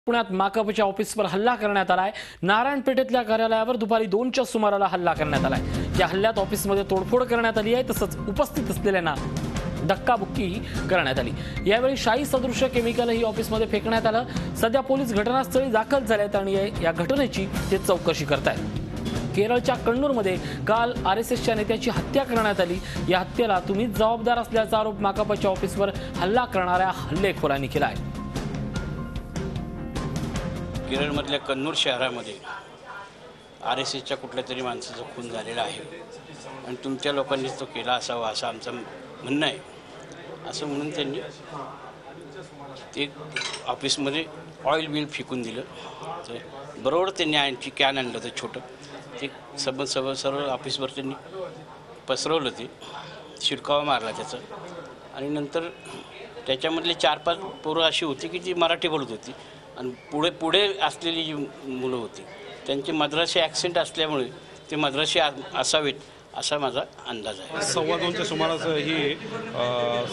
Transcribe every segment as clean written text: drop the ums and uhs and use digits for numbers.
पुण्यात माकपच्या ऑफिसवर हल्ला करण्यात आलाय। नारायणपेठेतल्या कार्यालयावर दुपारी 2च्या सुमाराला हल्ला करण्यात आलाय। या हल्ल्यात ऑफिसमध्ये तोडफोड करण्यात आली आहे, तसंच उपस्थित असलेल्यांना धक्काबुक्की करण्यात आली। यावेळी शाई सदृश्य केमिकलही ऑफिसमध्ये फेकण्यात आलं। सध्या पोलीस घटनास्थळी दाखल झालेत आणि या घटनेची ते चौकशी करतायत। केरळच्या कण्णूरमध्ये काल आरएसएसच्या नेत्याची हत्या करण्यात आली। या हत्येला तुम्हीच जबाबदार असल्याचा आरोप माकपच्या ऑफिसवर हल्ला करणाऱ्या हल्लेखोरांनी केला आहे। केरळमधल्या कन्नूर शहरामध्ये आरएसएसच्या कुठल्या तरी माणसाचा खून झालेला आहे आणि तुमच्या लोकांनीच तो केला असावा असं आमचं म्हणणं आहे। असं म्हणून त्यांनी ते ऑफिसमध्ये ऑइल बिल फेकून दिलं। तर बरोबर त्यांनी आणखी कॅन आणलं होतं छोटं, ते सर्व ऑफिसवर त्यांनी पसरवलं, ते शिरकावा मारला त्याचा। आणि नंतर त्याच्यामधले 4-5 पोरं अशी होती की जी मराठी बोलत होती आणि पुढे असलेली जी मुलं होती त्यांचे मद्रासी ॲक्सेंट असल्यामुळे ते मद्रासी असावेत असा माझा अंदाज आहे। 2:15च्या सुमारास ही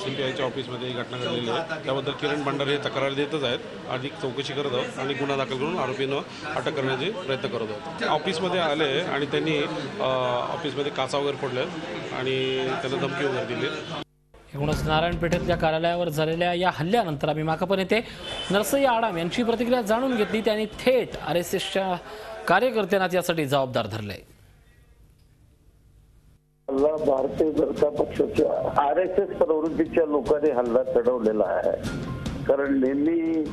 CBIच्या ऑफिसमध्ये ही घटना घडलेली आहे। त्याबद्दल किरण भंडारे हे तक्रार देतच आहेत, अधिक चौकशी करत आहोत आणि गुन्हा दाखल करून आरोपींना अटक करण्याचे प्रयत्न करत आहोत। ऑफिसमध्ये आले आणि त्यांनी ऑफिसमध्ये काचा वगैरे फोडले आणि त्यांना धमकी वगैरे दिली। एकूणच नारायणपेठेतल्या कार्यालयावर झालेल्या या हल्ल्यानंतर आम्ही माकप नेते नरसय्य आडाम यांची प्रतिक्रिया जाणून घेतली। त्यांनी थेट आरएसएसच्या कार्यकर्त्यांना यासाठी जबाबदार धरले। हल्ला भारतीय जनता पक्षाच्या आरएसएस प्रवृत्तीच्या लोकांनी हल्ला चढवलेला आहे। कारण नेहमी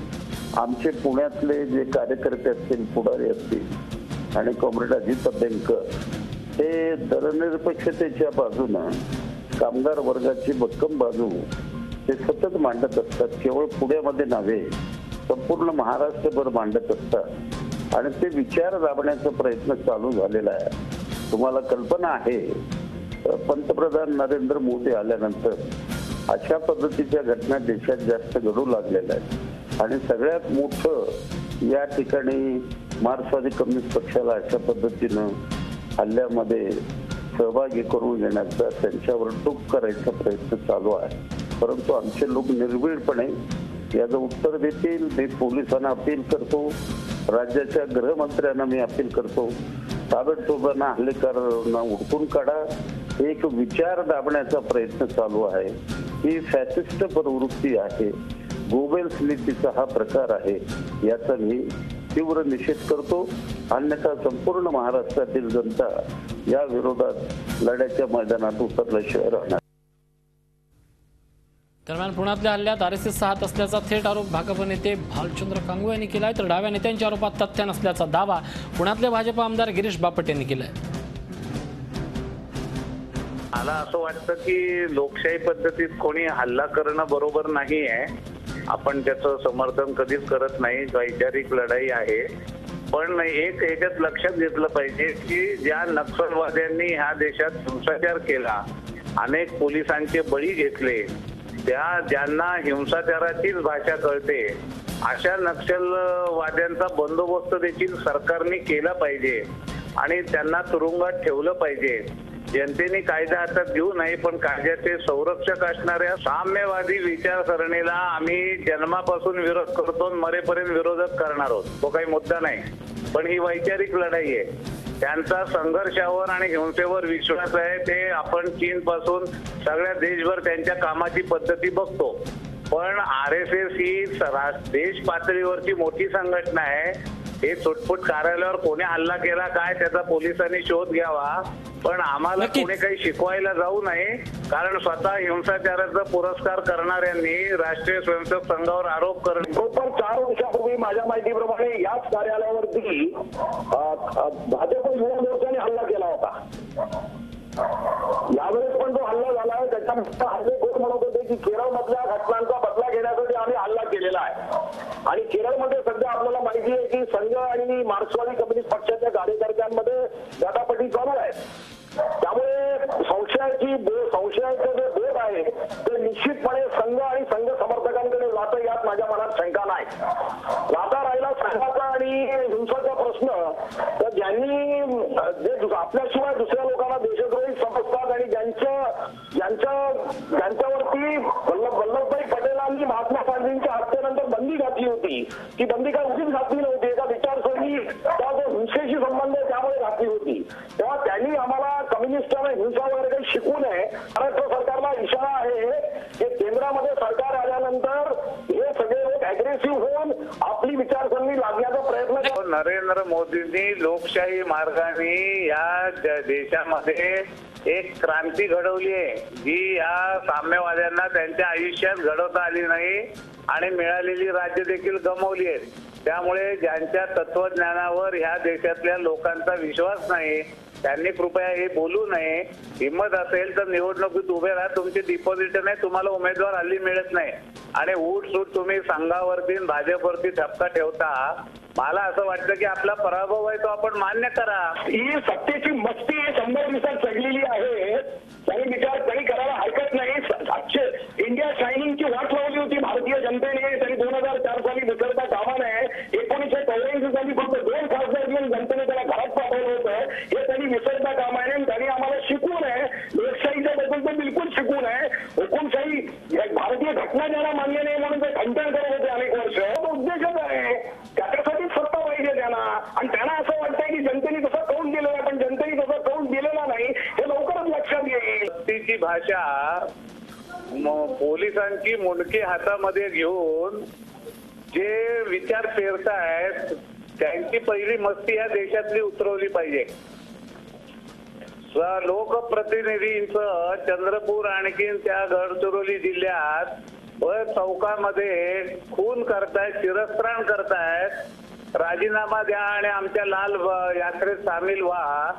आमचे पुण्यातले जे कार्यकर्ते असतील, पुढारी असतील आणि कॉम्रेड अजित बेनकर हे धर्मनिरपेक्षतेच्या बाजूनं कामगार वर्गाची भक्कम बाजू ते सतत मांडत असतात। केवळ पुण्यामध्ये नव्हे, संपूर्ण महाराष्ट्रभर मांडत असतात आणि ते विचार दाबण्याचा प्रयत्न चालू झालेला आहे। तुम्हाला कल्पना आहे, पंतप्रधान नरेंद्र मोदी आल्यानंतर अशा पद्धतीच्या घटना देशात जास्त घडू लागलेल्या आहेत आणि सगळ्यात मोठं या ठिकाणी मार्क्सवादी कम्युनिस्ट पक्षाला अशा पद्धतीनं हल्ल्यामध्ये सहभागी करून घेण्याचा, त्यांच्यावर टूक करायचा प्रयत्न चालू आहे। परंतु आमचे लोक निर्भीडपणे याचं उत्तर देतील। मी पोलिसांना अपील करतो, राज्याच्या गृहमंत्र्यांना मी अपील करतो, ताबडतोबांना हल्लेखोरांना उडकून काढा। एक विचार दाबण्याचा प्रयत्न चालू आहे। ही फॅसिस्ट प्रवृत्ती आहे, गोबेल्स नीतीचा हा प्रकार आहे, याचा मी तीव्र निषेध करतो। अन्यथा संपूर्ण महाराष्ट्रातील जनता या विरोधात लढ्याच्या मैदानात उतरल्याशिवाय राहणार। दरम्यान पुण्यातल्या हल्ल्यात आरएसएसचा हात असल्याचा थेट आरोप भाकप नेते भालचंद्र कांगू यांनी केलाय, तर डाव्या नेत्यांच्या आरोपात तथ्य नसल्याचा दावा पुण्यातले भाजप आमदार गिरीश बापट यांनी केलाय। मला असं वाटतं की लोकशाही पद्धतीत कोणी हल्ला करणं बरोबर नाही आहे। आपण त्याचं समर्थन कधीच करत नाही, वैचारिक लढाई आहे। पण एक याच्यात लक्षात घेतलं पाहिजे की ज्या नक्षलवाद्यांनी ह्या देशात हिंसाचार केला, अनेक पोलिसांचे बळी घेतले, ज्यांना हिंसाचाराचीच भाषा कळते, अशा नक्षलवाद्यांचा बंदोबस्त देखील सरकारने केला पाहिजे आणि त्यांना तुरुंगात ठेवलं पाहिजे। जनतेने कायदा हातात घेऊ नये, पण कायद्याचे संरक्षक असणाऱ्या साम्यवादी विचारसरणीला आम्ही जन्मापासून विरोध करतो, मरेपर्यंत विरोधच करणार आहोत। तो काही मुद्दा नाही, पण ही वैचारिक लढाई आहे। त्यांचा संघर्षावर आणि हिंसेवर विश्वास आहे। ते आपण चीन पासून सगळ्या देशभर त्यांच्या कामाची पद्धती बघतो, पण आरएसएस ही देश पातळीवरची मोठी संघटना आहे। हे चुटपुट कार्यालयावर कोणी हल्ला केला काय त्याचा पोलिसांनी शोध घ्यावा, पण आम्हाला कोणी काही शिकवायला जाऊ नये। कारण स्वतः हिंसाचाराचा पुरस्कार करणाऱ्यांनी राष्ट्रीय स्वयंसेवक संघावर आरोप करणे। बरोबर 4 वर्षापूर्वी माझ्या माहितीप्रमाणे याच कार्यालयावरती भाजप युवा मोर्चाने हल्ला केला होता। यावेळेस पण तो हल्ला झाला आहे। त्याच्यामध्ये हल्लेखोर म्हणत होते की केरळमधल्या घटनांचा बदला घेण्यासाठी आम्ही हल्ला केलेला आहे आणि केरळमध्ये सध्या आपल्याला माहिती आहे की संघ आणि मार्क्सवादी कम्युनिस्ट पक्षाच्या कार्यकर्त्यांमध्ये दादापटी चालू आहे। त्यामुळे संशयाचं जे बोट आहे ते निश्चितपणे संघ आणि संघ समर्थकांकडे जातं, यात माझ्या मनात शंका नाही। आता राहिला संघाचा आणि हिंसाचा प्रश्न, तर ज्यांनी आपल्याशिवाय दुसऱ्या लोकांना देशद्रोही समजतात आणि ज्यांच्यावरती वल्लभभाई पटेल अण्णांनी महात्मा गांधींच्या हत्येनंतर बंदी घातली होती, ती बंदी काय उगीच घातली नव्हती, एका विचारसरणी त्या जो हिंसेशी संबंध आहे त्यामुळे घातली होती. तेव्हा त्यांनी आम्हाला कम्युनिस्टांना हिंसा वगैरे काही शिकू नये. महाराष्ट्र सरकारला इशारा आहे की केंद्रामध्ये सरकार आल्यानंतर हे सगळे लोक अग्रेसिव्ह होऊन आपली विचारसरणी लागण्याचा प्रयत्न. नरेंद्र मोदींनी लोकशाही मार्गाने या देशामध्ये एक क्रांती घडवली आहे, जी या साम्यवाद्यांना त्यांच्या आयुष्यात घडवता आली नाही आणि मिळालेली राज्य देखील गमावली आहेत. त्यामुळे ज्यांच्या तत्वज्ञानावर ह्या देशातल्या लोकांचा विश्वास नाही त्यांनी कृपया हे बोलू नये. हिंमत असेल तर निवडणुकीत उभे राहा, तुमची डिपॉझिट नाही, तुम्हाला उमेदवार हल्ली मिळत नाही आणि उठसूट तुम्ही संघावरती भाजपवरती ठपका ठेवता. मला असं वाटतं की आपला पराभव आहे तो आपण मान्य करा. ही सत्तेची मस्ती 100 दिवसात चढलेली आहे, त्यांनी विचार त्यांनी करायला हरकत नाही. इंडिया शायनिंगची वाट लावली होती भारतीय जनतेने, त्यांनी 2004 साली विसरता कामा नये. 1984 साली फक्त 2 खासदार घेऊन जनतेने त्याला घरात पाठवलं होतं, हे त्यांनी विसरता कामा नये. त्यांनी आम्हाला शिकवू नये, लोकशाहीच्या बद्दल तर बिलकुल शिकवू नये. हुकुमशाही भारतीय घटना ज्याला मान्य नाही म्हणून ते खंडन करत होते अनेक वर्ष. तो उद्देशच आहे, त्याच्यासाठी सत्ता पाहिजे त्यांना. आणि त्यांना असं वाटतंय की जनतेने तसं कौल दिलेला आहे, पण जनतेने तसं कौल दिलेला नाही हे लवकरच लक्षात येईल. ती भाषा पोलिसांची मुंडकी हातामध्ये घेऊन जे विचार पेरतायत त्यांची पहिली मस्ती या देशातली उतरवली पाहिजे. लोकप्रतिनिधींचं चंद्रपूर आणखीन त्या गडचिरोली जिल्ह्यात चौकामध्ये खून करतायत, शिरस्त्राण करतायत. राजीनामा द्या आणि आमच्या लाल यात्रेत सामील व्हा.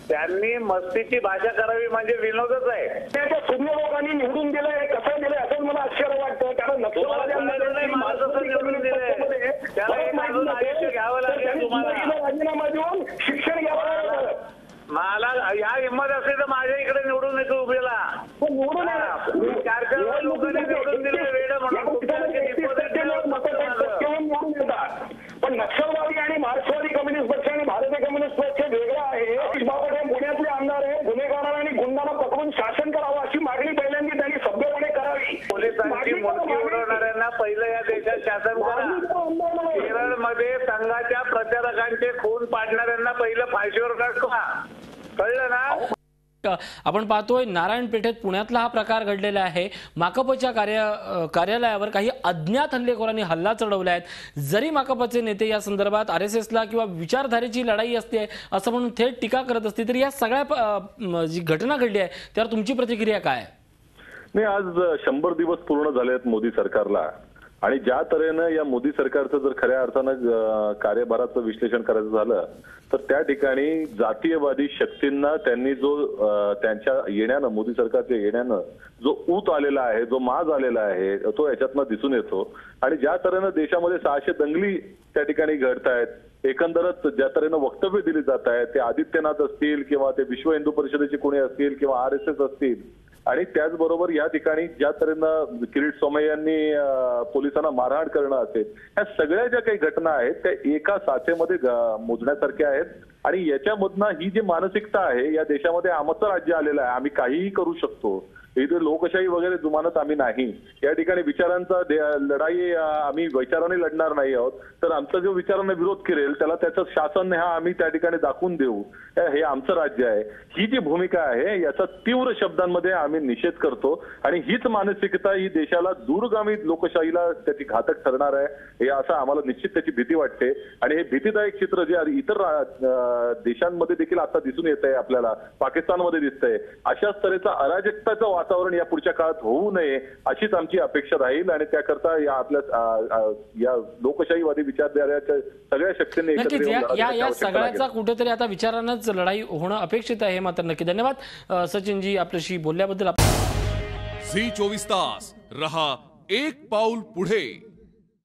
त्यांनी मस्तीची भाषा करावी म्हणजे विनोदच आहे. त्याच्या शून्य लोकांनी निवडून दिलंय, कसं दिलंय असं मला आश्चर्य वाटतं. कारण राजीनामा देऊन शिक्षण घ्यावं लागलं. मला ह्या हिंमत असेल तर माझ्या इकडे निवडून येतो उभेला. निवडून 4 लोकांनी निवडून दिले वेळ म्हणून. पण नक्षलवादी आणि मार्क्सवादी कम्युनिस्ट पक्ष आणि भारतीय कम्युनिस्ट पक्ष वेगळा आहे. बाबा हे पुण्यातले आमदार आहे, गुन्हेगारांना आणि गुंडांना पकडून शासन करावं अशी मागणी पहिल्यांदा त्यांनी सभ्यपणे करावी. पोलिसांची मुंडकी उडवणाऱ्यांना पहिलं या देशात शासन करा. केरळमध्ये संघाच्या प्रचारकांचे खून पाडणाऱ्यांना पहिलं फाशीवर काढा. कळलं ना? आपण पाहतोय नारायण पेठेत पुण्यातला हा प्रकार घडलेला आहे. माकपच्या कार्यालयावर काही अज्ञात हल्लेखोरांनी हल्ला चढवला आहे. जरी माकपचे नेते या संदर्भात RSSला किंवा विचारधारेची लढाई असते असं म्हणून थेट टीका करत असते, तरी या सगळ्या जी घटना घडली आहे त्यावर तुमची प्रतिक्रिया काय? नाही, आज 100 दिवस पूर्ण झाले आहेत मोदी सरकारला आणि ज्या तऱ्हेनं या मोदी सरकारचं जर खऱ्या अर्थानं कार्यभाराचं विश्लेषण करायचं झालं तर त्या ठिकाणी जातीयवादी शक्तींना त्यांनी जो त्यांच्या येण्यानं, मोदी सरकारच्या येण्यानं जो ऊत आलेला आहे, जो माज आलेला आहे तो याच्यातनं दिसून येतो. आणि ज्या तऱ्हेनं देशामध्ये 600 दंगली त्या ठिकाणी घडतायत, एकंदरच ज्या तऱ्हेनं वक्तव्य दिली जात आहेत, ते आदित्यनाथ असतील किंवा ते विश्व हिंदू परिषदेचे कोणी असतील किंवा RSS असतील, आणि त्याचबरोबर या ठिकाणी ज्या तऱ्हेनं किरीट सोमय्यांनी पोलिसांना मारहाण करणं असेल, ह्या सगळ्या ज्या काही घटना आहेत त्या एका साथेमध्ये मोजण्यासारख्या आहेत. आणि याच्यामधनं ही जी मानसिकता आहे, या देशामध्ये आमचं राज्य आलेलं आहे, आम्ही काहीही करू शकतो, इथे लोकशाही वगैरे जुमानत आम्ही नाही, या ठिकाणी विचारांचा लढाई आम्ही विचाराने लढणार नाही आहोत, तर आमचा जो विचारांना विरोध करेल त्याला त्याचं शासन हा आम्ही त्या ठिकाणी दाखवून देऊ, हे आमचं राज्य आहे, ही जी भूमिका आहे याचा तीव्र शब्दांमध्ये आम्ही निषेध करतो. आणि हीच मानसिकता ही देशाला दूरगामी लोकशाहीला त्याची घातक ठरणार आहे, हे असं आम्हाला निश्चित त्याची भीती वाटते. आणि हे भीतीदायक चित्र जे इतर देशांमध्ये देखील आता दिसून येत आहे, आपल्याला पाकिस्तानमध्ये दिसतंय, अशाच तऱ्हेचा अराजकताचं वातावरण या पुढच्या काळात होऊ नये अशीच आमची अपेक्षा राहील. आणि त्याकरता या आपल्या या लोकशाहीवादी विचारधारेच्या सगळ्या शक्तींनी या सगळ्याचा कुठेतरी आता विचारांनाच लढाई होणं अपेक्षित आहे. मात्र नक्की धन्यवाद सचिनजी आपल्याशी बोलल्याबद्दल. झी 24 तास रहा एक पाऊल पुढे.